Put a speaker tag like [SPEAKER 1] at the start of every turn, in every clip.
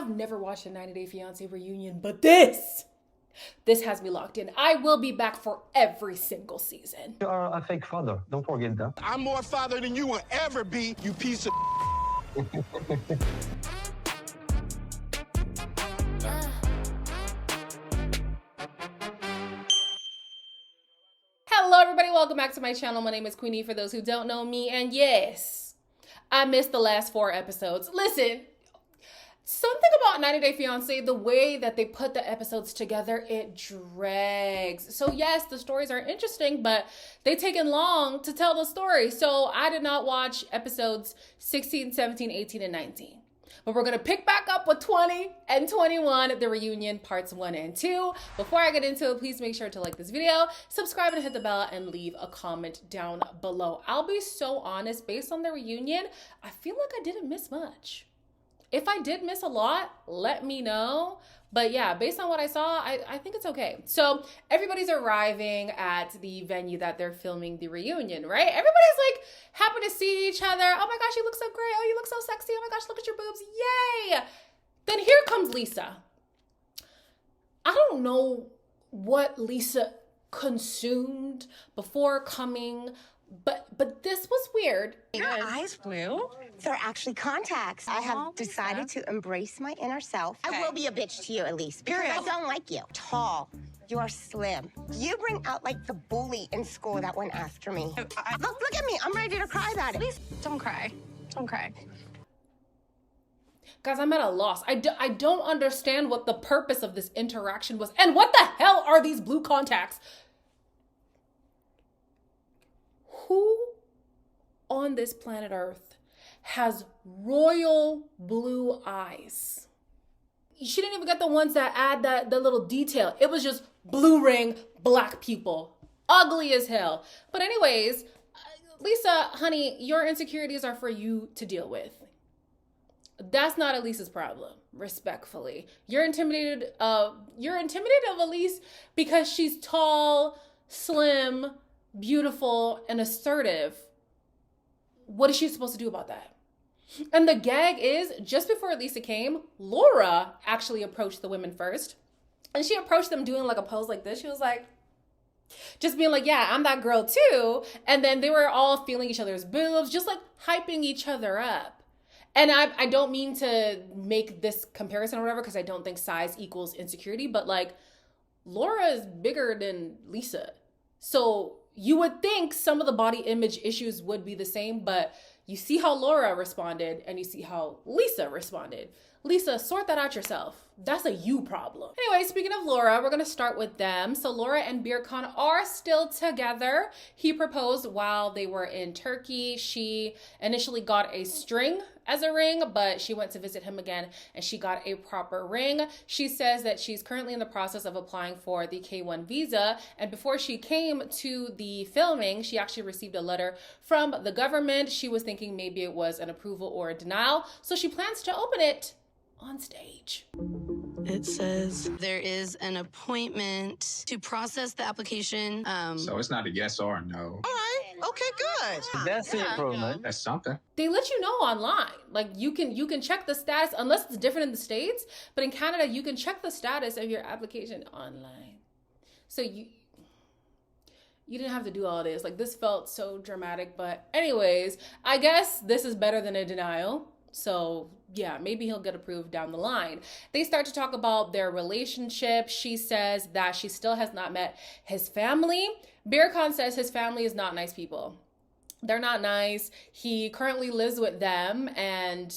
[SPEAKER 1] have never watched a 90-Day Fiancé reunion, but this has me locked in. I will be back for every single season.
[SPEAKER 2] You are a fake father. Don't forget that.
[SPEAKER 3] I'm more father than you will ever be, you piece of
[SPEAKER 1] Hello everybody, welcome back to my channel. My name is Queenie for those who don't know me, and yes, I missed the last 4 episodes. Listen, something about 90-Day Fiancé, the way that they put the episodes together, it drags. So yes, the stories are interesting, but they taken long to tell the story. So I did not watch episodes 16, 17, 18, and 19. But we're going to pick back up with 20 and 21, the reunion parts 1 and 2. Before I get into it, please make sure to like this video, subscribe and hit the bell, and leave a comment down below. I'll be so honest, based on the reunion, I feel like I didn't miss much. If I did miss a lot, let me know. But yeah, based on what I saw, I think it's okay. So everybody's arriving at the venue that they're filming the reunion, right? Everybody's like happy to see each other. Oh my gosh, you look so great. Oh, you look so sexy. Oh my gosh, look at your boobs. Yay. Then here comes Lisa. I don't know what Lisa consumed before coming, but this was weird.
[SPEAKER 4] Your eyes blue?
[SPEAKER 5] They're actually contacts. I have decided to embrace my inner self.
[SPEAKER 4] Okay.
[SPEAKER 5] I will be a bitch to you, Elise, because I don't like you. Tall. You're slim. You bring out like the bully in school that went after me. Look at me. I'm ready to cry about it.
[SPEAKER 4] Please don't cry. Don't cry.
[SPEAKER 1] Guys, I'm at a loss. I don't understand what the purpose of this interaction was. And what the hell are these blue contacts? Who on this planet Earth has royal blue eyes? She didn't even get the ones that add the little detail. It was just blue ring, black pupil. Ugly as hell. But anyways, Lisa, honey, your insecurities are for you to deal with. That's not Elise's problem, respectfully. You're intimidated of Elise because she's tall, slim, beautiful, and assertive. What is she supposed to do about that? And the gag is, just before Lisa came, Laura actually approached the women first. And she approached them doing like a pose like this. She was like, just being like, yeah, I'm that girl too. And then they were all feeling each other's boobs, just like hyping each other up. And I don't mean to make this comparison or whatever, because I don't think size equals insecurity, but like Laura is bigger than Lisa. So you would think some of the body image issues would be the same, but you see how Laura responded and you see how Lisa responded. Lisa, sort that out yourself. That's a you problem. Anyway, speaking of Laura, we're gonna start with them. So Laura and Beeran are still together. He proposed while they were in Turkey. She initially got a string as a ring, but she went to visit him again and she got a proper ring. She says that she's currently in the process of applying for the K-1 visa. And before she came to the filming, she actually received a letter from the government. She was thinking maybe it was an approval or a denial. So she plans to open it on stage.
[SPEAKER 6] It says there is an appointment to process the application.
[SPEAKER 7] So it's not a yes or a no.
[SPEAKER 4] All right. Okay, good.
[SPEAKER 2] That's the improvement.
[SPEAKER 7] That's something.
[SPEAKER 1] They let you know online. Like you can check the status, unless it's different in the States, but in Canada, you can check the status of your application online. So you didn't have to do all this. Like, this felt so dramatic, but anyways, I guess this is better than a denial. So yeah, maybe he'll get approved down the line. They start to talk about their relationship. She says that she still has not met his family. Beeran says his family is not nice people. They're not nice. He currently lives with them, and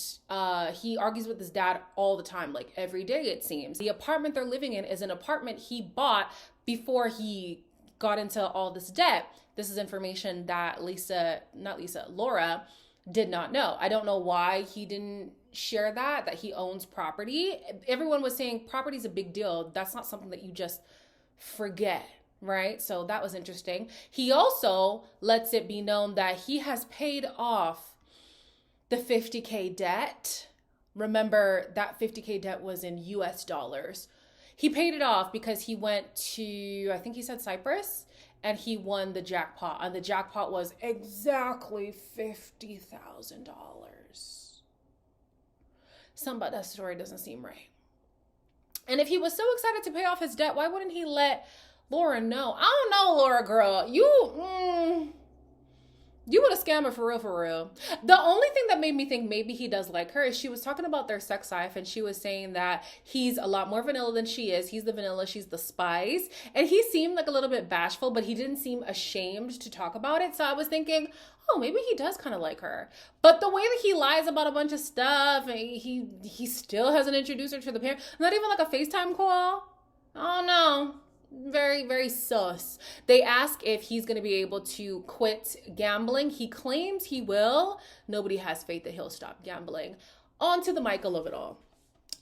[SPEAKER 1] he argues with his dad all the time, like every day it seems. The apartment they're living in is an apartment he bought before he got into all this debt. This is information that Laura did not know. I don't know why he didn't share that he owns property. Everyone was saying property is a big deal. That's not something that you just forget, right? So that was interesting. He also lets it be known that he has paid off the $50K debt. Remember, that $50K debt was in US dollars. He paid it off because he went to, I think he said Cyprus, and he won the jackpot. And the jackpot was exactly $50,000. something about that story doesn't seem right. And if he was so excited to pay off his debt, why wouldn't he let Laura know? I don't know, Laura girl. You would have scammed her for real. The only thing that made me think maybe he does like her is she was talking about their sex life, and she was saying that he's a lot more vanilla than she is. He's the vanilla, she's the spice. And he seemed like a little bit bashful, but he didn't seem ashamed to talk about it. So I was thinking, oh, maybe he does kind of like her. But the way that he lies about a bunch of stuff, and he still hasn't introduced her to the parent, not even like a FaceTime call. Oh no. Very, very sus. They ask if he's going to be able to quit gambling. He claims he will. Nobody has faith that he'll stop gambling. On to the Michael of it all.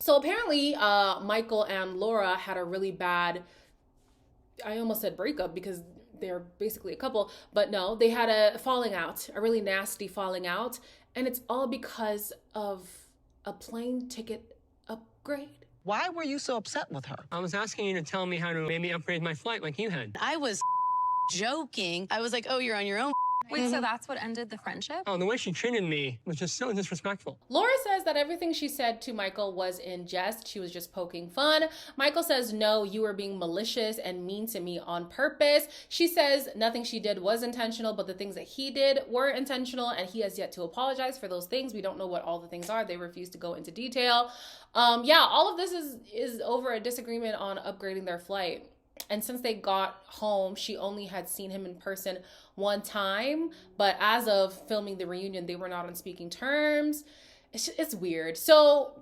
[SPEAKER 1] So apparently, Michael and Laura had a really bad, I almost said breakup because they're basically a couple, but no, they had a falling out, a really nasty falling out. And it's all because of a plane ticket upgrade.
[SPEAKER 8] Why were you so upset with her?
[SPEAKER 9] I was asking you to tell me how to maybe upgrade my flight like you had.
[SPEAKER 6] I was joking. I was like, oh, you're on your own.
[SPEAKER 4] Wait, so that's what ended the friendship?
[SPEAKER 9] Oh, the way she treated me was just so disrespectful.
[SPEAKER 1] Laura says that everything she said to Michael was in jest. She was just poking fun. Michael says, no, you were being malicious and mean to me on purpose. She says nothing she did was intentional, but the things that he did were intentional, and he has yet to apologize for those things. We don't know what all the things are. They refuse to go into detail. Yeah, all of this is over a disagreement on upgrading their flight. And since they got home, she only had seen him in person one time. But as of filming the reunion, they were not on speaking terms. It's weird. So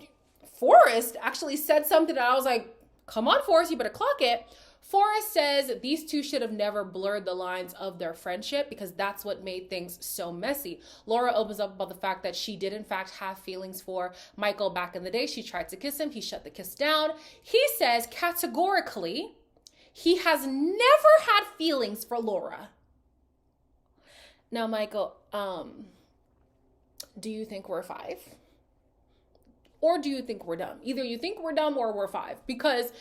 [SPEAKER 1] Forrest actually said something that I was like, come on, Forrest, you better clock it. Forrest says these two should have never blurred the lines of their friendship because that's what made things so messy. Laura opens up about the fact that she did in fact have feelings for Michael back in the day. She tried to kiss him. He shut the kiss down. He says categorically, he has never had feelings for Laura. Now, Michael, do you think we're 5? Or do you think we're dumb? Either you think we're dumb or we're 5. Because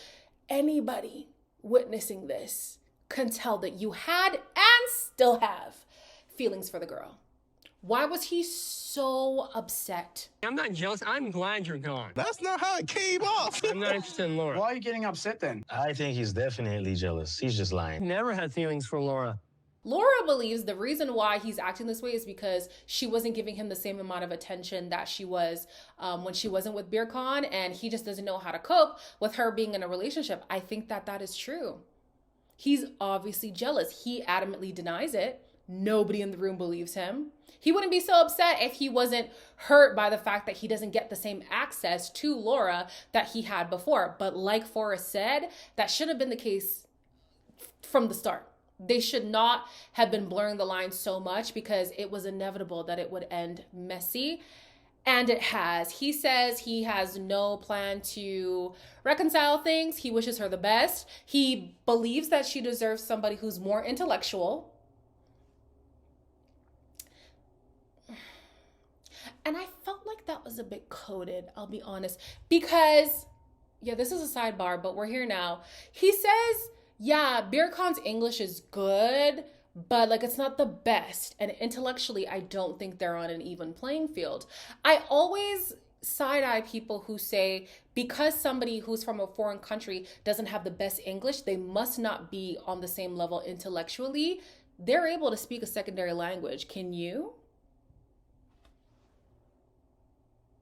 [SPEAKER 1] anybody witnessing this can tell that you had and still have feelings for the girl. Why was he so upset?
[SPEAKER 9] I'm not jealous. I'm glad you're gone.
[SPEAKER 3] That's not how it came off.
[SPEAKER 9] I'm not interested in Laura.
[SPEAKER 10] Why are you getting upset then?
[SPEAKER 11] I think he's definitely jealous. He's just lying.
[SPEAKER 9] Never had feelings for Laura.
[SPEAKER 1] Laura believes the reason why he's acting this way is because she wasn't giving him the same amount of attention that she was when she wasn't with Beeran, and he just doesn't know how to cope with her being in a relationship. I think that is true. He's obviously jealous. He adamantly denies it. Nobody in the room believes him. He wouldn't be so upset if he wasn't hurt by the fact that he doesn't get the same access to Laura that he had before. But like Forrest said, that should have been the case from the start. They should not have been blurring the lines so much because it was inevitable that it would end messy. And it has. He says he has no plan to reconcile things. He wishes her the best. He believes that she deserves somebody who's more intellectual. And I felt like that was a bit coded, I'll be honest. Because, yeah, this is a sidebar, but we're here now. He says, yeah, Beeran's English is good, but like it's not the best. And intellectually, I don't think they're on an even playing field. I always side-eye people who say because somebody who's from a foreign country doesn't have the best English, they must not be on the same level intellectually. They're able to speak a secondary language. Can you?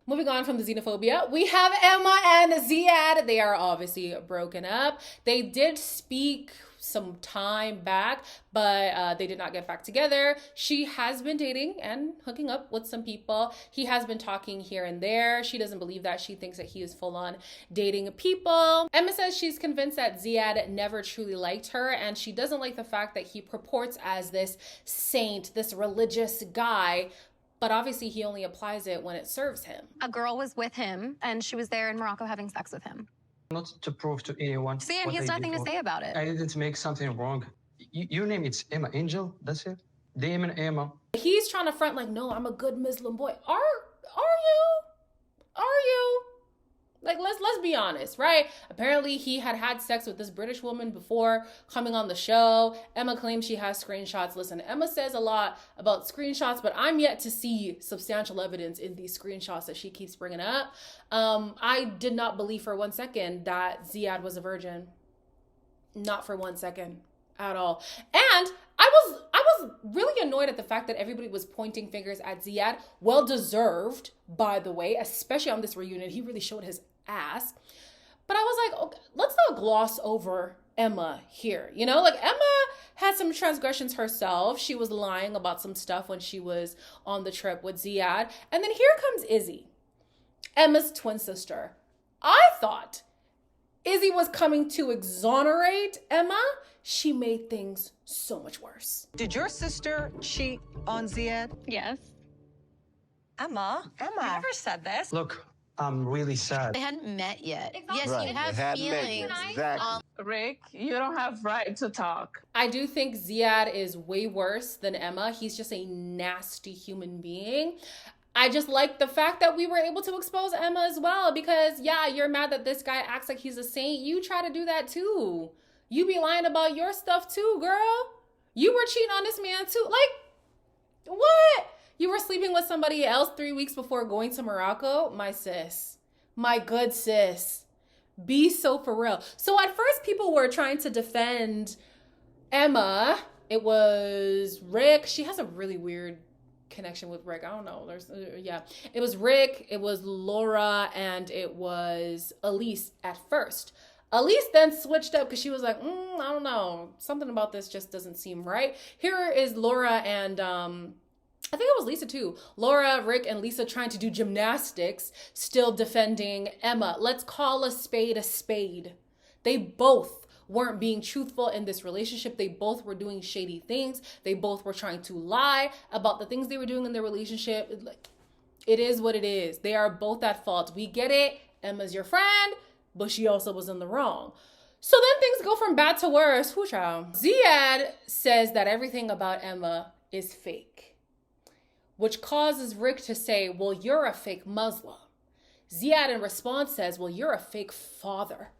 [SPEAKER 1] Moving on from the xenophobia, we have Emma and Ziad. They are obviously broken up. They did speak some time back, but they did not get back together. She has been dating and hooking up with some people. He has been talking here and there. She doesn't believe that. She thinks that he is full on dating people. Emma says she's convinced that Ziad never truly liked her, and she doesn't like the fact that he purports as this saint, this religious guy, but obviously he only applies it when it serves him.
[SPEAKER 4] A girl was with him, and she was there in Morocco having sex with him.
[SPEAKER 7] Not to prove to anyone.
[SPEAKER 4] See, and he has nothing to say about it.
[SPEAKER 7] I didn't make something wrong. Your name is Emma Angel, that's it? Damon Emma.
[SPEAKER 1] He's trying to front like, no, I'm a good Muslim boy. Are you? Are you? Like, let's be honest, right? Apparently, he had sex with this British woman before coming on the show. Emma claims she has screenshots. Listen, Emma says a lot about screenshots, but I'm yet to see substantial evidence in these screenshots that she keeps bringing up. I did not believe for 1 second that Ziad was a virgin. Not for 1 second at all. And I was really annoyed at the fact that everybody was pointing fingers at Ziad. Well deserved, by the way, especially on this reunion. He really showed his ass. But I was like, okay, let's not gloss over Emma here. You know, like Emma had some transgressions herself. She was lying about some stuff when she was on the trip with Ziad. And then here comes Izzy, Emma's twin sister. I thought Izzy was coming to exonerate Emma. She made things so much worse.
[SPEAKER 8] Did your sister cheat on Ziad?
[SPEAKER 4] Yes.
[SPEAKER 8] Emma, you never said this.
[SPEAKER 7] Look, I'm really sad.
[SPEAKER 6] They hadn't met yet.
[SPEAKER 4] Exactly.
[SPEAKER 6] Yes,
[SPEAKER 10] Right,
[SPEAKER 6] you
[SPEAKER 10] they
[SPEAKER 6] have
[SPEAKER 10] hadn't met
[SPEAKER 6] feelings.
[SPEAKER 10] yet, exactly.
[SPEAKER 12] Rick, you don't have right to talk.
[SPEAKER 1] I do think Ziad is way worse than Emma. He's just a nasty human being. I just like the fact that we were able to expose Emma as well, because yeah, you're mad that this guy acts like he's a saint. You try to do that too. You be lying about your stuff too, girl. You were cheating on this man too. Like, what? You were sleeping with somebody else 3 weeks before going to Morocco? My sis. My good sis. Be so for real. So at first people were trying to defend Emma. It was Rick. She has a really weird connection with Rick. I don't know. It was Rick, it was Laura, and it was Elise at first. Elise then switched up because she was like, I don't know. Something about this just doesn't seem right. Here is Laura and I think it was Lisa too. Laura, Rick, and Lisa trying to do gymnastics, still defending Emma. Let's call a spade a spade. They both weren't being truthful in this relationship. They both were doing shady things. They both were trying to lie about the things they were doing in their relationship. It is what it is. They are both at fault. We get it. Emma's your friend, but she also was in the wrong. So then things go from bad to worse. Whoo child. Ziad says that everything about Emma is fake, which causes Rick to say, well, you're a fake Muslim. Ziad in response says, well, you're a fake father.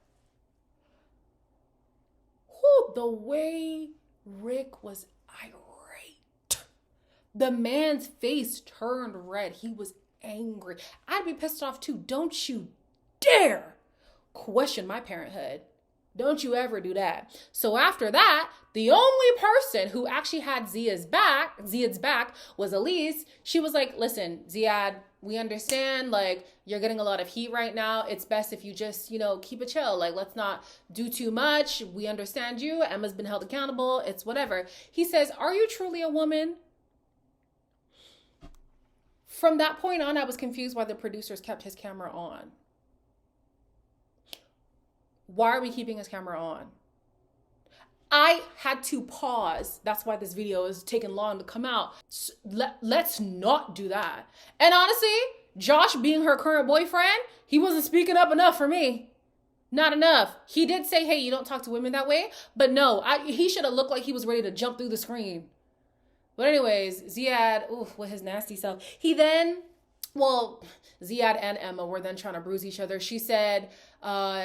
[SPEAKER 1] The way Rick was irate. The man's face turned red. He was angry. I'd be pissed off too. Don't you dare question my parenthood. Don't you ever do that. So after that, the only person who actually had Ziad's back was Elise. She was like, listen, Ziad, we understand, like, you're getting a lot of heat right now. It's best if you just, keep it chill. Like, let's not do too much. We understand you. Emma's been held accountable. It's whatever. He says, are you truly a woman? From that point on, I was confused why the producers kept his camera on. Why are we keeping his camera on? I had to pause. That's why this video is taking long to come out. Let's not do that. And honestly, Josh being her current boyfriend, he wasn't speaking up enough for me. Not enough. He did say, hey, you don't talk to women that way. But no, he should have looked like he was ready to jump through the screen. But anyways, Ziad, with his nasty self. Ziad and Emma were then trying to bruise each other. She said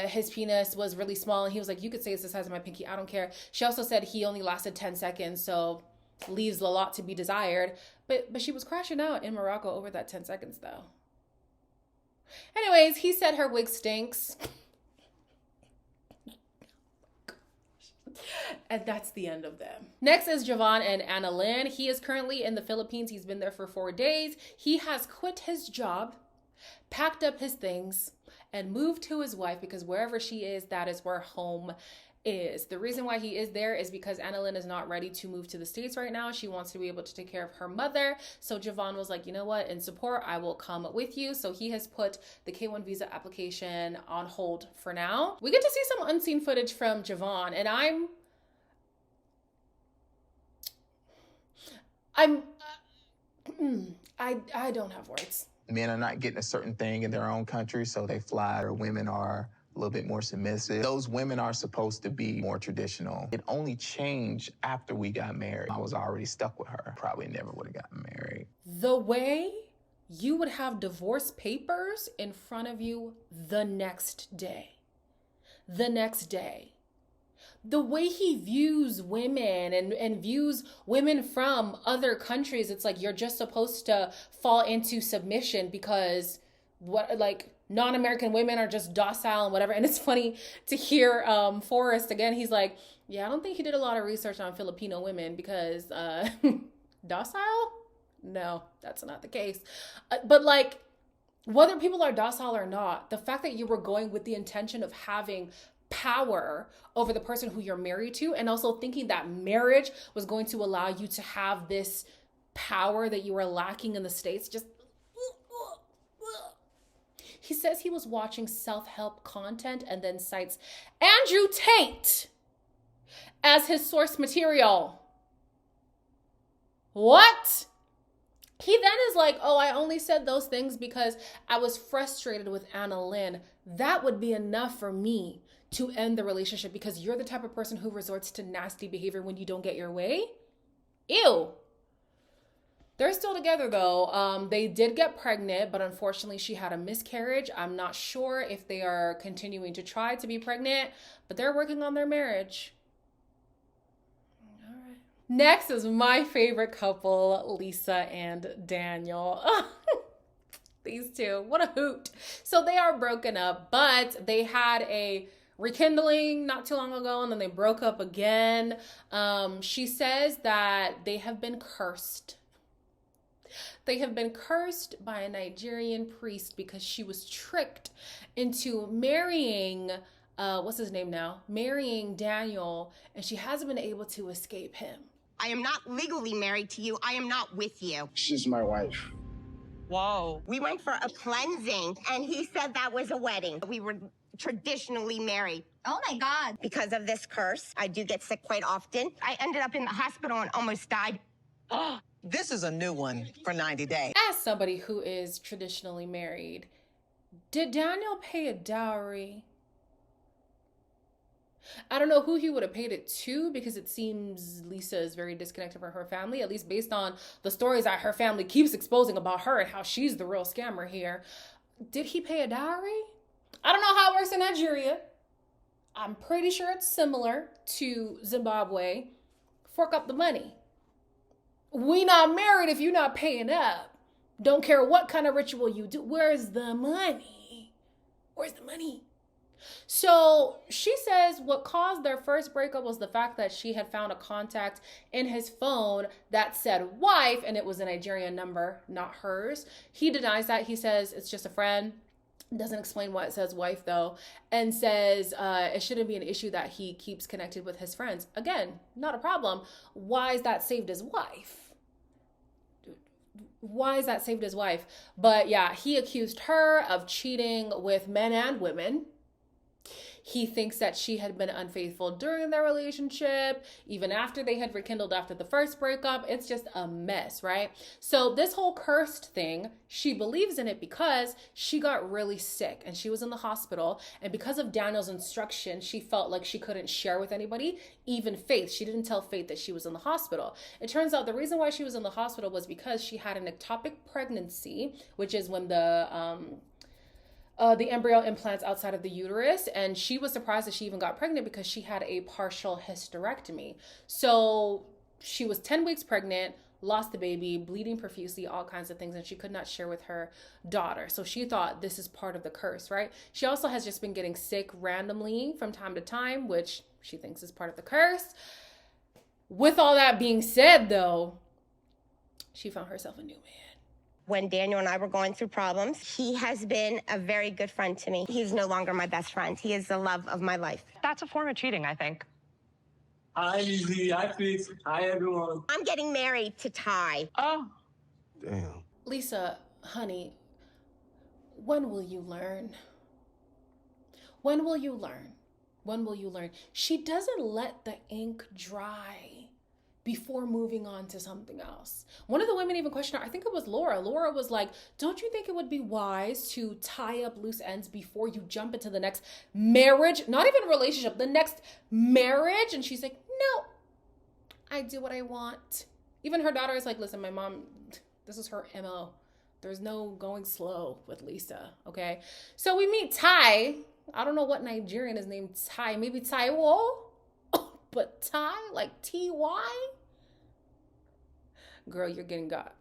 [SPEAKER 1] his penis was really small, and he was like, you could say it's the size of my pinky, I don't care. She also said he only lasted 10 seconds, so leaves a lot to be desired. But she was crashing out in Morocco over that 10 seconds, though. Anyways, he said her wig stinks. And that's the end of them. Next is Javon and Lynn. He is currently in the Philippines. He's been there for 4 days. He has quit his job, packed up his things, and moved to his wife, because wherever she is, that is where home is. The reason why he is there is because Lynn is not ready to move to the States right now. She wants to be able to take care of her mother. So Javon was like, you know what, in support, I will come with you. So he has put the K-1 visa application on hold for now. We get to see some unseen footage from Javon, and I don't have words.
[SPEAKER 13] Men are not getting a certain thing in their own country, so they fly, or women are a little bit more submissive. Those women are supposed to be more traditional. It only changed after we got married. I was already stuck with her. Probably never would have gotten married.
[SPEAKER 1] The way you would have divorce papers in front of you the next day. The next day. The way he views women and views women from other countries, it's like you're just supposed to fall into submission because non-American women are just docile and whatever. And it's funny to hear Forrest again. He's like, yeah, I don't think he did a lot of research on Filipino women because docile? No, that's not the case. But like, whether people are docile or not, the fact that you were going with the intention of having power over the person who you're married to, and also thinking that marriage was going to allow you to have this power that you were lacking in the States, just... He says he was watching self-help content and then cites Andrew Tate as his source material. What? He then is like, oh, I only said those things because I was frustrated with Anna Lynn. That would be enough for me to end the relationship because you're the type of person who resorts to nasty behavior when you don't get your way. Ew. They're still together though. They did get pregnant, but unfortunately she had a miscarriage. I'm not sure if they are continuing to try to be pregnant, but they're working on their marriage. All right. Next is my favorite couple, Lisa and Daniel. These two, what a hoot. So they are broken up, but they had a rekindling not too long ago and then they broke up again. She says that they have been cursed. They have been cursed by a Nigerian priest because she was tricked into marrying, what's his name now? Marrying Daniel, and she hasn't been able to escape him.
[SPEAKER 5] I am not legally married to you. I am not with you.
[SPEAKER 3] She's my wife.
[SPEAKER 8] Whoa.
[SPEAKER 5] We went for a cleansing, and he said that was a wedding. We were traditionally married.
[SPEAKER 4] Oh my God.
[SPEAKER 5] Because of this curse, I do get sick quite often. I ended up in the hospital and almost died.
[SPEAKER 10] This is a new one for 90 days.
[SPEAKER 1] As somebody who is traditionally married, did Daniel pay a dowry? I don't know who he would have paid it to because it seems Lisa is very disconnected from her family, at least based on the stories that her family keeps exposing about her and how she's the real scammer here. Did he pay a dowry? I don't know how it works in Nigeria. I'm pretty sure it's similar to Zimbabwe. Fork up the money. We not married if you're not paying up. Don't care what kind of ritual you do. Where's the money? Where's the money? So she says what caused their first breakup was the fact that she had found a contact in his phone that said wife, and it was a Nigerian number, not hers. He denies that. He says it's just a friend. Doesn't explain why it says wife though, and says it shouldn't be an issue that he keeps connected with his friends. Again, not a problem. Why is that saved as wife? Why is that saved as wife? But yeah, he accused her of cheating with men and women. He thinks that she had been unfaithful during their relationship, even after they had rekindled after the first breakup. It's just a mess, right? So this whole cursed thing, she believes in it because she got really sick and she was in the hospital. And because of Daniel's instruction, she felt like she couldn't share with anybody, even Faith. She didn't tell Faith that she was in the hospital. It turns out the reason why she was in the hospital was because she had an ectopic pregnancy, which is when the embryo implants outside of the uterus, and she was surprised that she even got pregnant because she had a partial hysterectomy. So she was 10 weeks pregnant, lost the baby, bleeding profusely, all kinds of things, and she could not share with her daughter. So she thought this is part of the curse, right? She also has just been getting sick randomly from time to time, which she thinks is part of the curse. With all that being said, though, she found herself a new man.
[SPEAKER 5] When Daniel and I were going through problems, he has been a very good friend to me. He's no longer my best friend. He is the love of my life.
[SPEAKER 8] That's a form of cheating, I think.
[SPEAKER 9] Hi, Lizzie. Hi, Faith. Hi, everyone.
[SPEAKER 5] I'm getting married to Ty.
[SPEAKER 8] Oh.
[SPEAKER 3] Damn.
[SPEAKER 1] Lisa, honey, when will you learn? When will you learn? When will you learn? She doesn't let the ink dry before moving on to something else. One of the women even questioned her, I think it was Laura. Laura was like, don't you think it would be wise to tie up loose ends before you jump into the next marriage? Not even relationship, the next marriage. And she's like, no, I do what I want. Even her daughter is like, listen, my mom, this is her MO. There's no going slow with Lisa, okay? So we meet Ty. I don't know what Nigerian is named Ty. Maybe Taiwo? But Ty, like T-Y? Girl, you're getting got.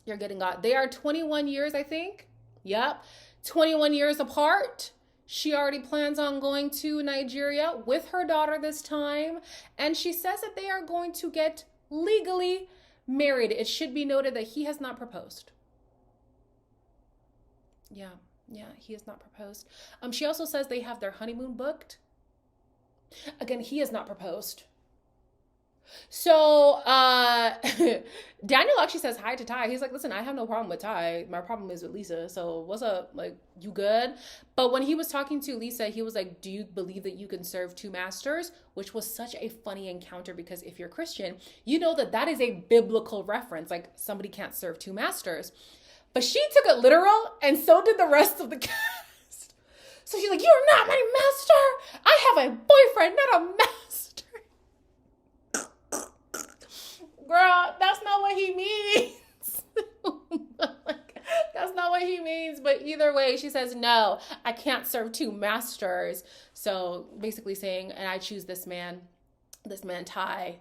[SPEAKER 1] You're getting got. They are 21 years, I think. Yep. 21 years apart. She already plans on going to Nigeria with her daughter this time. And she says that they are going to get legally married. It should be noted that he has not proposed. Yeah, he has not proposed. She also says they have their honeymoon booked. Again, he has not proposed. So Daniel actually says hi to Ty. He's like, listen, I have no problem with Ty. My problem is with Lisa. So what's up? Like, you good? But when he was talking to Lisa, he was like, do you believe that you can serve two masters? Which was such a funny encounter, because if you're Christian, you know that that is a biblical reference. Like, somebody can't serve two masters. But she took it literal, and so did the rest of the cast. So she's like, you're not my master. I have a boyfriend, not a master. Girl, that's not what he means. That's not what he means. But either way, she says, no, I can't serve two masters. So basically saying, and I choose this man, Ty.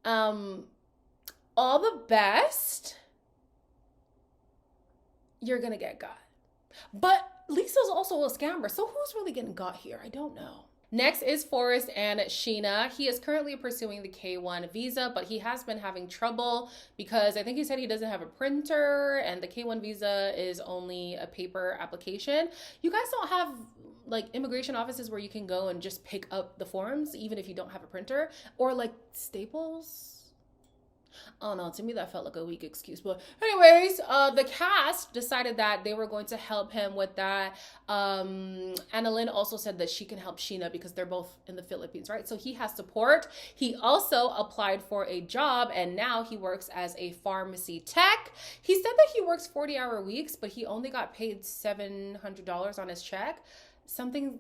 [SPEAKER 1] All the best. You're going to get got. But Lisa's also a scammer. So who's really getting got here? I don't know. Next is Forrest and Sheena. He is currently pursuing the K1 visa, but he has been having trouble because I think he said he doesn't have a printer, and the K1 visa is only a paper application. You guys don't have like immigration offices where you can go and just pick up the forms even if you don't have a printer, or like Staples? Oh no, to me that felt like a weak excuse. But anyways, the cast decided that they were going to help him with that. Lynn also said that she can help Sheena because they're both in the Philippines, right? So he has support. He also applied for a job, and now he works as a pharmacy tech. He said that he works 40-hour weeks, but he only got paid $700 on his check. Something,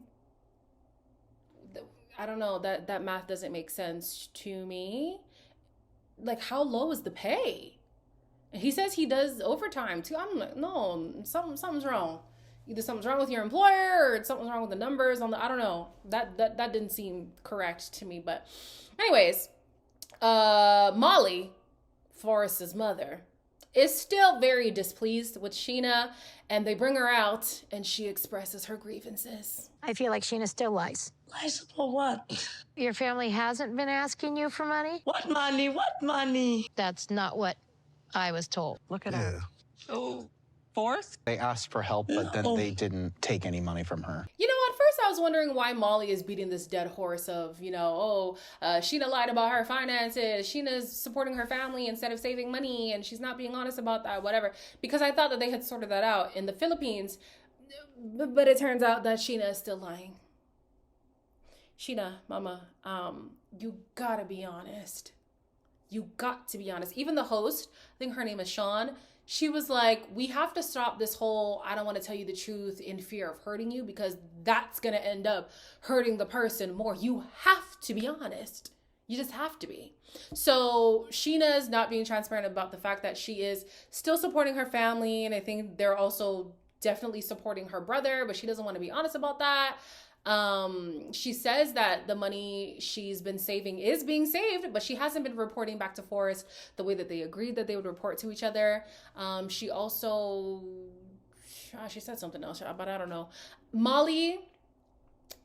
[SPEAKER 1] I don't know, that math doesn't make sense to me. Like, how low is the pay? And he says he does overtime too. I'm like, no, something's wrong. Either something's wrong with your employer or something's wrong with the numbers on the, I don't know. That didn't seem correct to me. But anyways, Molly, Forrest's mother, is still very displeased with Sheena, and they bring her out and she expresses her grievances.
[SPEAKER 14] I feel like Sheena still lies.
[SPEAKER 12] Lies about what?
[SPEAKER 14] Your family hasn't been asking you for money?
[SPEAKER 12] What money? What money?
[SPEAKER 14] That's not what I was told.
[SPEAKER 15] Look at her.
[SPEAKER 12] Oh, Forrest?
[SPEAKER 15] They asked for help, but then they didn't take any money from her.
[SPEAKER 1] You know, at first I was wondering why Molly is beating this dead horse of, Sheena lied about her finances. Sheena's supporting her family instead of saving money, and she's not being honest about that, whatever. Because I thought that they had sorted that out in the Philippines. But it turns out that Sheena is still lying. Sheena, mama, you gotta be honest. You got to be honest. Even the host, I think her name is Sean, she was like, we have to stop this whole, I don't want to tell you the truth in fear of hurting you, because that's going to end up hurting the person more. You have to be honest. You just have to be. So Sheena is not being transparent about the fact that she is still supporting her family. And I think they're also definitely supporting her brother, but she doesn't want to be honest about that. She says that the money she's been saving is being saved, but she hasn't been reporting back to Forrest the way that they agreed that they would report to each other. She also, she said something else, but I don't know. Molly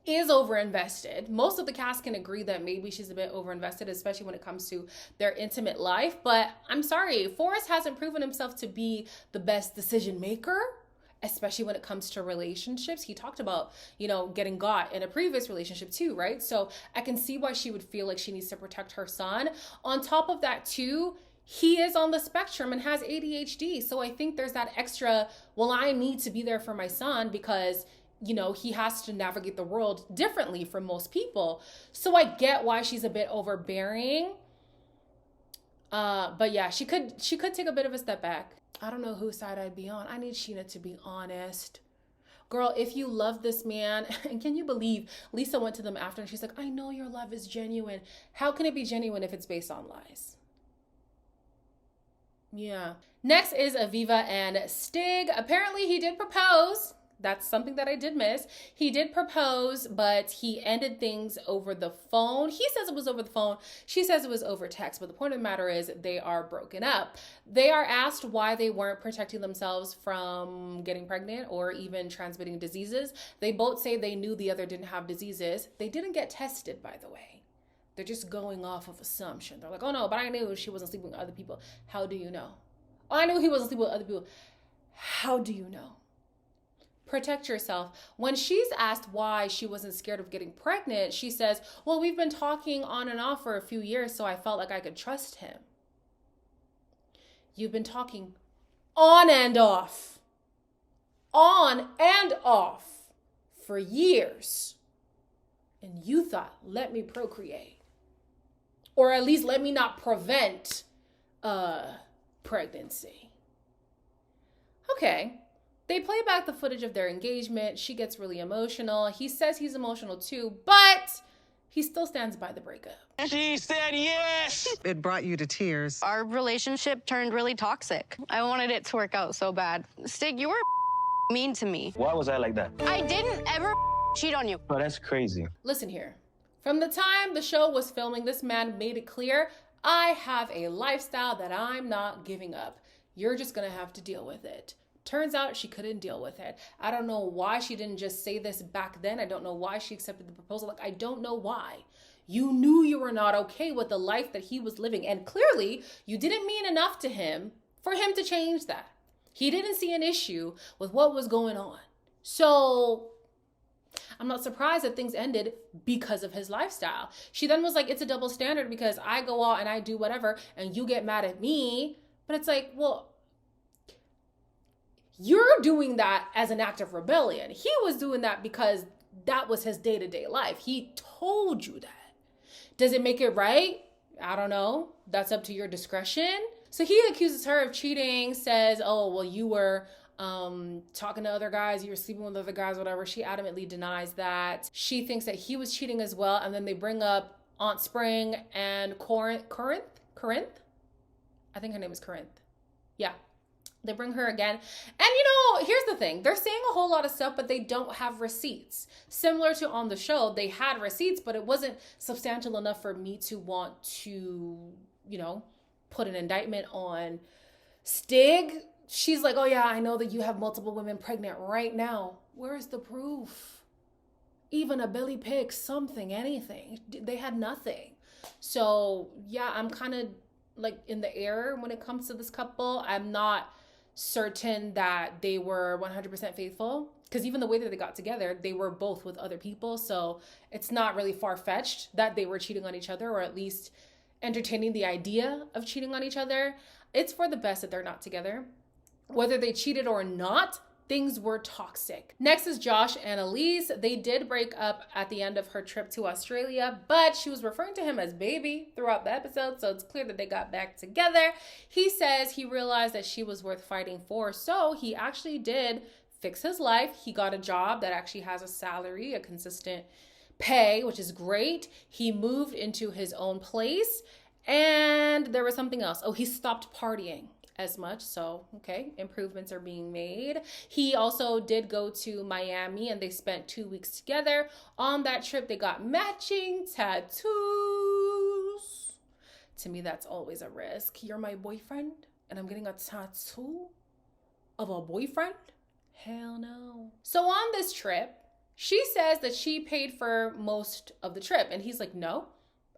[SPEAKER 1] is overinvested. Most of the cast can agree that maybe she's a bit overinvested, especially when it comes to their intimate life. But I'm sorry, Forrest hasn't proven himself to be the best decision maker, especially when it comes to relationships. He talked about, getting got in a previous relationship too, right? So I can see why she would feel like she needs to protect her son. On top of that too, he is on the spectrum and has ADHD. So I think there's that extra, well, I need to be there for my son because, he has to navigate the world differently from most people. So I get why she's a bit overbearing. But yeah, she could take a bit of a step back. I don't know whose side I'd be on. I need Sheena to be honest. Girl, if you love this man, and can you believe Lisa went to them after and she's like, I know your love is genuine. How can it be genuine if it's based on lies? Yeah. Next is Aviva and Stig. Apparently he did propose. That's something that I did miss. He did propose, but he ended things over the phone. He says it was over the phone. She says it was over text. But the point of the matter is they are broken up. They are asked why they weren't protecting themselves from getting pregnant or even transmitting diseases. They both say they knew the other didn't have diseases. They didn't get tested, by the way. They're just going off of assumption. They're like, oh no, but I knew she wasn't sleeping with other people. How do you know? Oh, I knew he wasn't sleeping with other people. How do you know? Protect yourself. When she's asked why she wasn't scared of getting pregnant, she says, well, we've been talking on and off for a few years, so I felt like I could trust him. You've been talking on and off for years. And you thought, let me procreate. Or at least let me not prevent pregnancy. Okay. They play back the footage of their engagement. She gets really emotional. He says he's emotional too, but he still stands by the breakup.
[SPEAKER 12] She said yes.
[SPEAKER 10] It brought you to tears.
[SPEAKER 4] Our relationship turned really toxic. I wanted it to work out so bad. Stig, you were mean to me.
[SPEAKER 11] Why was I like that?
[SPEAKER 4] I didn't ever cheat on you.
[SPEAKER 11] Oh, that's crazy.
[SPEAKER 1] Listen here. From the time the show was filming, this man made it clear, I have a lifestyle that I'm not giving up. You're just gonna have to deal with it. Turns out she couldn't deal with it. I don't know why she didn't just say this back then. I don't know why she accepted the proposal. Like, I don't know why. You knew you were not okay with the life that he was living. And clearly, you didn't mean enough to him for him to change that. He didn't see an issue with what was going on. So I'm not surprised that things ended because of his lifestyle. She then was like, it's a double standard because I go out and I do whatever and you get mad at me. But it's like, well, you're doing that as an act of rebellion. He was doing that because that was his day-to-day life. He told you that. Does it make it right? I don't know. That's up to your discretion. So he accuses her of cheating, says, oh, well, you were talking to other guys, you were sleeping with other guys, whatever. She adamantly denies that. She thinks that he was cheating as well. And then they bring up Aunt Spring and Corinth? I think her name is Corinth. Yeah. They bring her again. And here's the thing. They're saying a whole lot of stuff, but they don't have receipts. Similar to on the show, they had receipts, but it wasn't substantial enough for me to want to, put an indictment on Stig. She's like, oh yeah, I know that you have multiple women pregnant right now. Where's the proof? Even a belly pic, something, anything. They had nothing. So yeah, I'm kind of like in the air when it comes to this couple. I'm not certain that they were 100% faithful because even the way that they got together, they were both with other people. So it's not really far-fetched that they were cheating on each other or at least entertaining the idea of cheating on each other. It's for the best that they're not together. Whether they cheated or not, things were toxic. Next is Josh and Elise. They did break up at the end of her trip to Australia, but she was referring to him as baby throughout the episode, so it's clear that they got back together. He says he realized that she was worth fighting for, so he actually did fix his life. He got a job that actually has a salary, a consistent pay, which is great. He moved into his own place, and there was something else. Oh, he stopped partying as much. So, okay, improvements are being made. He also did go to Miami and they spent 2 weeks together. On that trip, they got matching tattoos. To me, that's always a risk. You're my boyfriend and I'm getting a tattoo of a boyfriend? Hell no. So on this trip, she says that she paid for most of the trip. And he's like, no,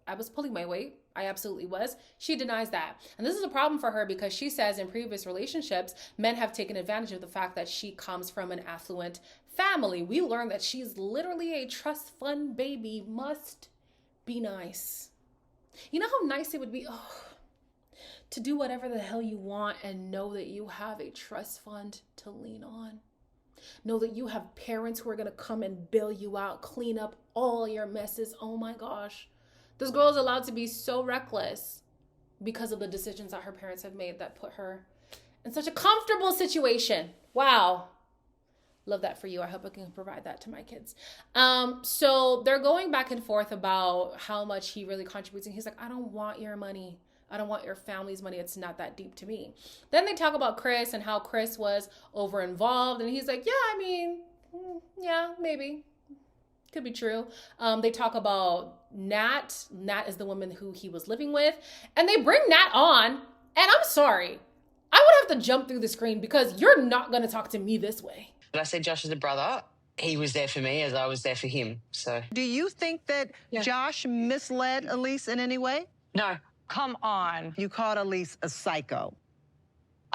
[SPEAKER 1] I was pulling my weight. I absolutely was. She denies that. And this is a problem for her because she says in previous relationships, men have taken advantage of the fact that she comes from an affluent family. We learned that she's literally a trust fund baby. Must be nice. You know how nice it would be to do whatever the hell you want and know that you have a trust fund to lean on. Know that you have parents who are going to come and bail you out, clean up all your messes. Oh my gosh. This girl is allowed to be so reckless because of the decisions that her parents have made that put her in such a comfortable situation. Wow. Love that for you. I hope I can provide that to my kids. So they're going back and forth about how much he really contributes. And he's like, I don't want your money. I don't want your family's money. It's not that deep to me. Then they talk about Chris and how Chris was over involved. And he's like, yeah, I mean, yeah, maybe. Could be true. They talk about Nat. Nat is the woman who he was living with. And they bring Nat on. And I'm sorry. I would have to jump through the screen because you're not going to talk to me this way.
[SPEAKER 16] But I said Josh is a brother. He was there for me as I was there for him. So.
[SPEAKER 10] Do you think that Josh misled Elise in any way?
[SPEAKER 16] No.
[SPEAKER 10] Come on. You called Elise a psycho.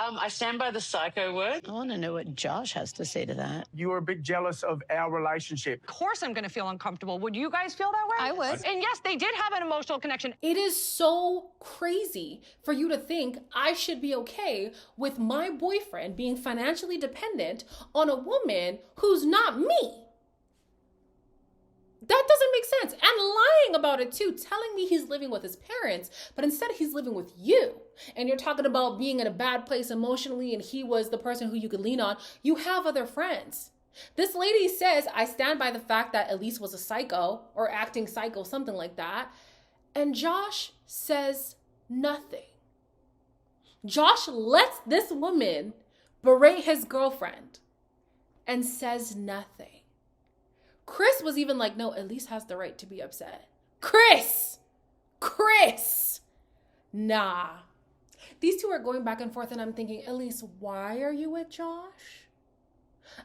[SPEAKER 16] I stand by the psycho word.
[SPEAKER 14] I want to know what Josh has to say to that.
[SPEAKER 12] You were a bit jealous of our relationship.
[SPEAKER 8] Of course I'm going to feel uncomfortable. Would you guys feel that way?
[SPEAKER 14] I would.
[SPEAKER 8] And yes, they did have an emotional connection.
[SPEAKER 1] It is so crazy for you to think I should be okay with my boyfriend being financially dependent on a woman who's not me. That doesn't make sense. And lying about it too, telling me he's living with his parents, but instead he's living with you. And you're talking about being in a bad place emotionally and he was the person who you could lean on. You have other friends. This lady says, I stand by the fact that Elise was a psycho or acting psycho, something like that. And Josh says nothing. Josh lets this woman berate his girlfriend and says nothing. Chris was even like, no, Elise has the right to be upset. Chris! Nah. These two are going back and forth and I'm thinking, Elise, why are you with Josh?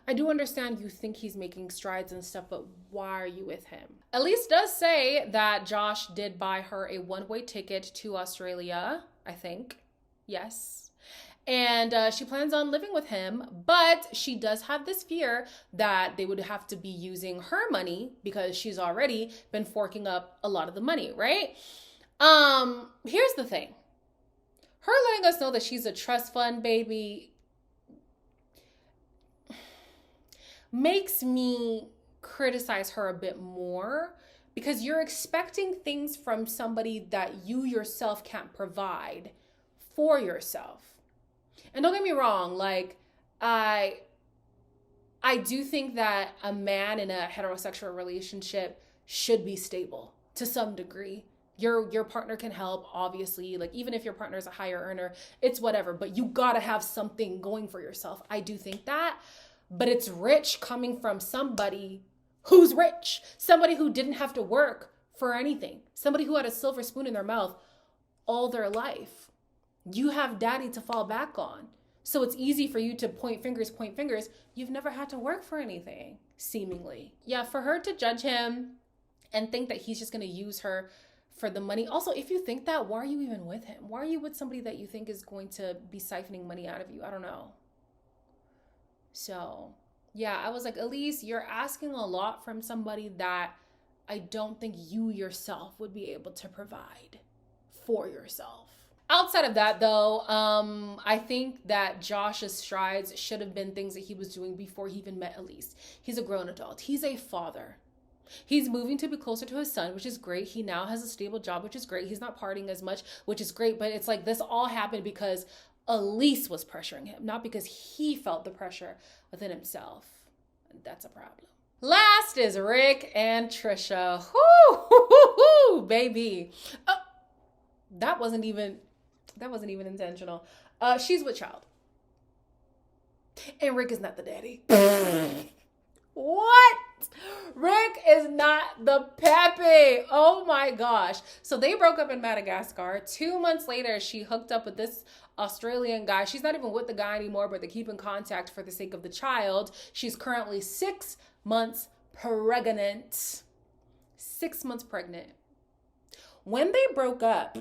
[SPEAKER 1] I do understand you think he's making strides and stuff, but why are you with him? Elise does say that Josh did buy her a one-way ticket to Australia, I think. Yes. And she plans on living with him, but she does have this fear that they would have to be using her money because she's already been forking up a lot of the money, right? Here's the thing. Her letting us know that she's a trust fund baby makes me criticize her a bit more because you're expecting things from somebody that you yourself can't provide for yourself. And don't get me wrong, like, I do think that a man in a heterosexual relationship should be stable to some degree. Your partner can help, obviously. Like, even if your partner is a higher earner, it's whatever. But you gotta have something going for yourself. I do think that. But it's rich coming from somebody who's rich. Somebody who didn't have to work for anything. Somebody who had a silver spoon in their mouth all their life. You have daddy to fall back on. So it's easy for you to point fingers. You've never had to work for anything, seemingly. Yeah, for her to judge him and think that he's just going to use her for the money. Also, if you think that, why are you even with him? Why are you with somebody that you think is going to be siphoning money out of you? I don't know. So, yeah, I was like, Elise, you're asking a lot from somebody that I don't think you yourself would be able to provide for yourself. Outside of that, though, I think that Josh's strides should have been things that he was doing before he even met Elise. He's a grown adult. He's a father. He's moving to be closer to his son, which is great. He now has a stable job, which is great. He's not partying as much, which is great. But it's like this all happened because Elise was pressuring him, not because he felt the pressure within himself. And that's a problem. Last is Rick and Trisha. Whoo, baby. That wasn't even intentional. She's with child. And Rick is not the daddy. What? Rick is not the pappy. Oh my gosh. So they broke up in Madagascar. 2 months later, she hooked up with this Australian guy. She's not even with the guy anymore, but they keep in contact for the sake of the child. She's currently 6 months pregnant. 6 months pregnant. When they broke up,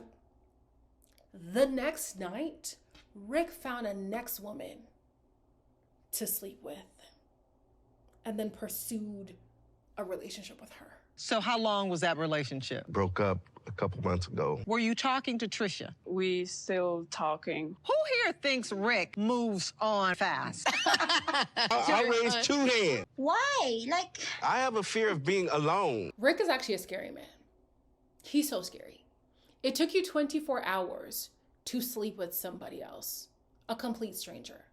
[SPEAKER 1] the next night, Rick found a next woman to sleep with and then pursued a relationship with her.
[SPEAKER 10] So how long was that relationship?
[SPEAKER 3] Broke up a couple months ago.
[SPEAKER 10] Were you talking to Trisha?
[SPEAKER 17] We still talking.
[SPEAKER 10] Who here thinks Rick moves on fast?
[SPEAKER 3] I raised 2 hands.
[SPEAKER 5] Why? Like,
[SPEAKER 3] I have a fear of being alone.
[SPEAKER 1] Rick is actually a scary man. He's so scary. It took you 24 hours to sleep with somebody else, a complete stranger.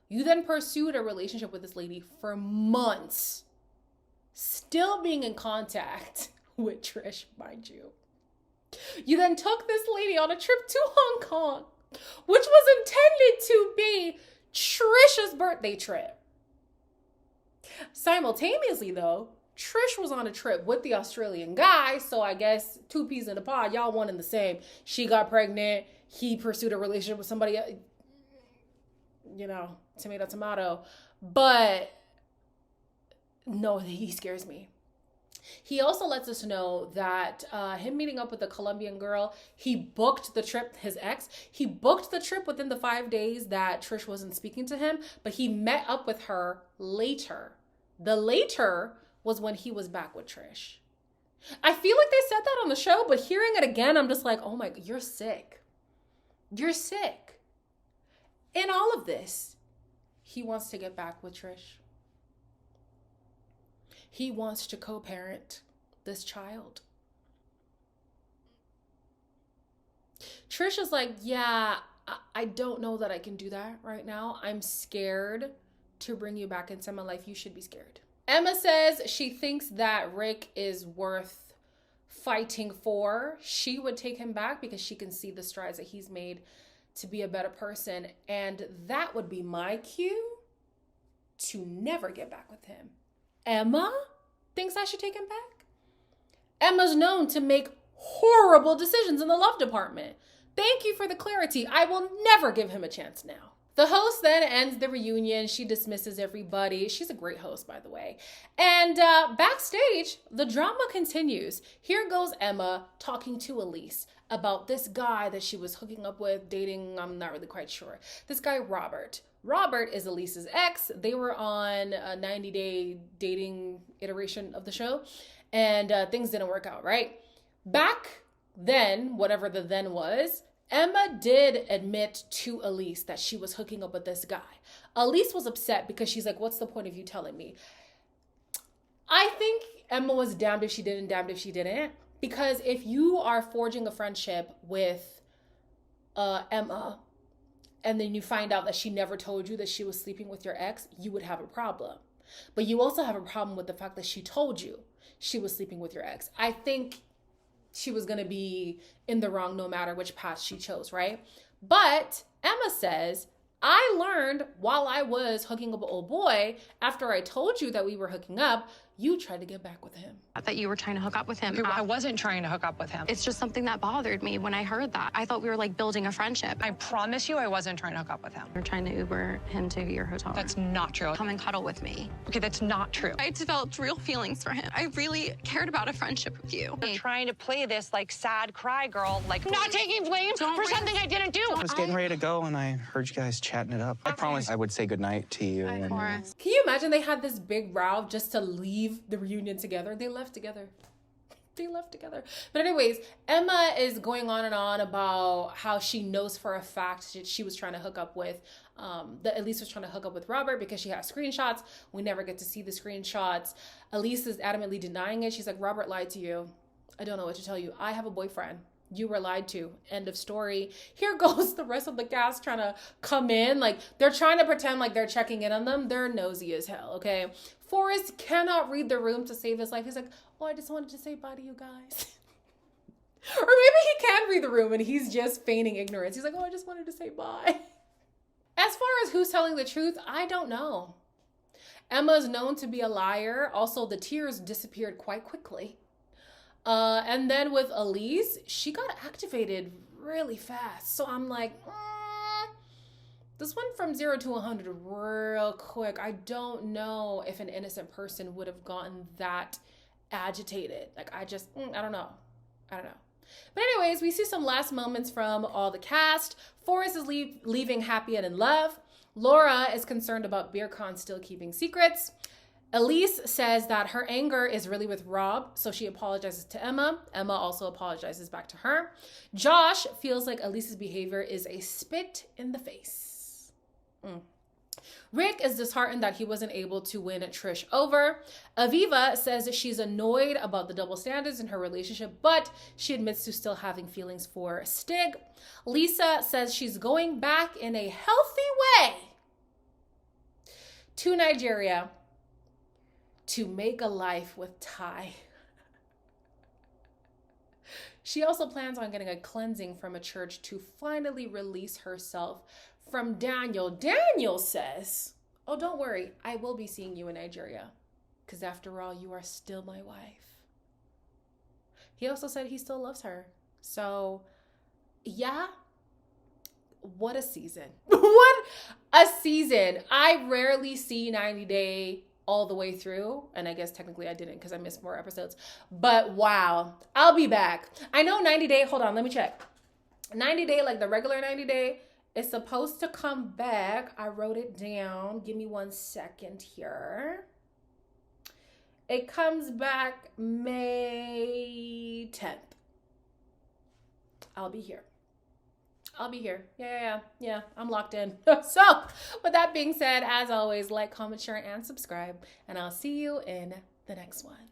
[SPEAKER 1] You then pursued a relationship with this lady for months, still being in contact with Trish, mind you. You then took this lady on a trip to Hong Kong, which was intended to be Trisha's birthday trip. Simultaneously, though, Trish was on a trip with the Australian guy, so I guess two peas in a pod, y'all one and the same. She got pregnant, he pursued a relationship with somebody, you know, tomato, tomato. But no, he scares me. He also lets us know that him meeting up with the Colombian girl, he booked the trip, his ex, he booked the trip within the 5 days that Trish wasn't speaking to him, but he met up with her later. The later was when he was back with Trish. I feel like they said that on the show, but hearing it again, I'm just like, oh my God, you're sick. You're sick. In all of this, he wants to get back with Trish. He wants to co-parent this child. Trish is like, yeah, I don't know that I can do that right now. I'm scared to bring you back into my life. You should be scared. Emma says she thinks that Rick is worth fighting for. She would take him back because she can see the strides that he's made to be a better person. And that would be my cue to never get back with him. Emma thinks I should take him back? Emma's known to make horrible decisions in the love department. Thank you for the clarity. I will never give him a chance now. The host then ends the reunion. She dismisses everybody. She's a great host, by the way. And backstage, the drama continues. Here goes Emma talking to Elise about this guy that she was hooking up with, dating, I'm not really quite sure. This guy, Robert. Robert is Elise's ex. They were on a 90-day dating iteration of the show, and things didn't work out, right? Back then, whatever the then was, Emma did admit to Elise that she was hooking up with this guy. Elise was upset because she's like, what's the point of you telling me? I think Emma was damned if she did and damned if she didn't. Because if you are forging a friendship with Emma, and then you find out that she never told you that she was sleeping with your ex, you would have a problem. But you also have a problem with the fact that she told you she was sleeping with your ex. I think she was going to be in the wrong no matter which path she chose, right? But Emma says, I learned while I was hooking up with old boy, after I told you that we were hooking up, you tried to get back with him.
[SPEAKER 4] I thought you were trying to hook up with him.
[SPEAKER 8] I wasn't trying to hook up with him.
[SPEAKER 4] It's just something that bothered me when I heard that. I thought we were like building a friendship.
[SPEAKER 8] I promise you I wasn't trying to hook up with him.
[SPEAKER 4] You're trying to Uber him to your hotel room.
[SPEAKER 8] That's not true.
[SPEAKER 4] Come and cuddle with me.
[SPEAKER 8] Okay, that's not true.
[SPEAKER 4] I developed real feelings for him. I really cared about a friendship with you.
[SPEAKER 8] You're trying to play this like sad cry girl, like not taking blame for something I didn't do.
[SPEAKER 15] I was getting ready to go and I heard you guys chatting it up. I promised I would say goodnight to you.
[SPEAKER 4] Of course.
[SPEAKER 1] Can you imagine they had this big row just to leave the reunion together? They left together. They left together. But anyways, Emma is going on and on about how she knows for a fact that she was trying to hook up with, that Elise was trying to hook up with Robert because she has screenshots. We never get to see the screenshots. Elise is adamantly denying it. She's like, Robert lied to you. I don't know what to tell you. I have a boyfriend. You were lied to. End of story. Here goes the rest of the cast trying to come in. Like, they're trying to pretend like they're checking in on them. They're nosy as hell, okay? Forrest cannot read the room to save his life. He's like, oh, I just wanted to say bye to you guys. Or maybe he can read the room and he's just feigning ignorance. He's like, oh, I just wanted to say bye. As far as who's telling the truth, I don't know. Emma's known to be a liar. Also, the tears disappeared quite quickly. And then with Elise, she got activated really fast. So I'm like, this went from 0 to 100 real quick. I don't know if an innocent person would have gotten that agitated. Like, I don't know. But anyways, we see some last moments from all the cast. Forrest is leaving happy and in love. Laura is concerned about Beeran still keeping secrets. Elise says that her anger is really with Rob, so she apologizes to Emma. Emma also apologizes back to her. Josh feels like Elise's behavior is a spit in the face. Rick is disheartened that he wasn't able to win Trish over. Aviva says that she's annoyed about the double standards in her relationship, but she admits to still having feelings for Stig. Lisa says she's going back in a healthy way to Nigeria to make a life with Ty. She also plans on getting a cleansing from a church to finally release herself from Daniel. Daniel says, oh, don't worry, I will be seeing you in Nigeria, because after all, you are still my wife. He also said he still loves her. So, yeah, what a season. What a season. I rarely see 90 Day all the way through, and I guess technically I didn't because I missed 4 episodes, but wow, I'll be back. I know 90 Day, hold on, let me check. 90 Day, like the regular 90 Day, is supposed to come back. I wrote it down. Give me 1 second here. It comes back May 10th. I'll be here. I'll be here. Yeah, I'm locked in. So, with that being said, as always, like, comment, share, and subscribe, and I'll see you in the next one.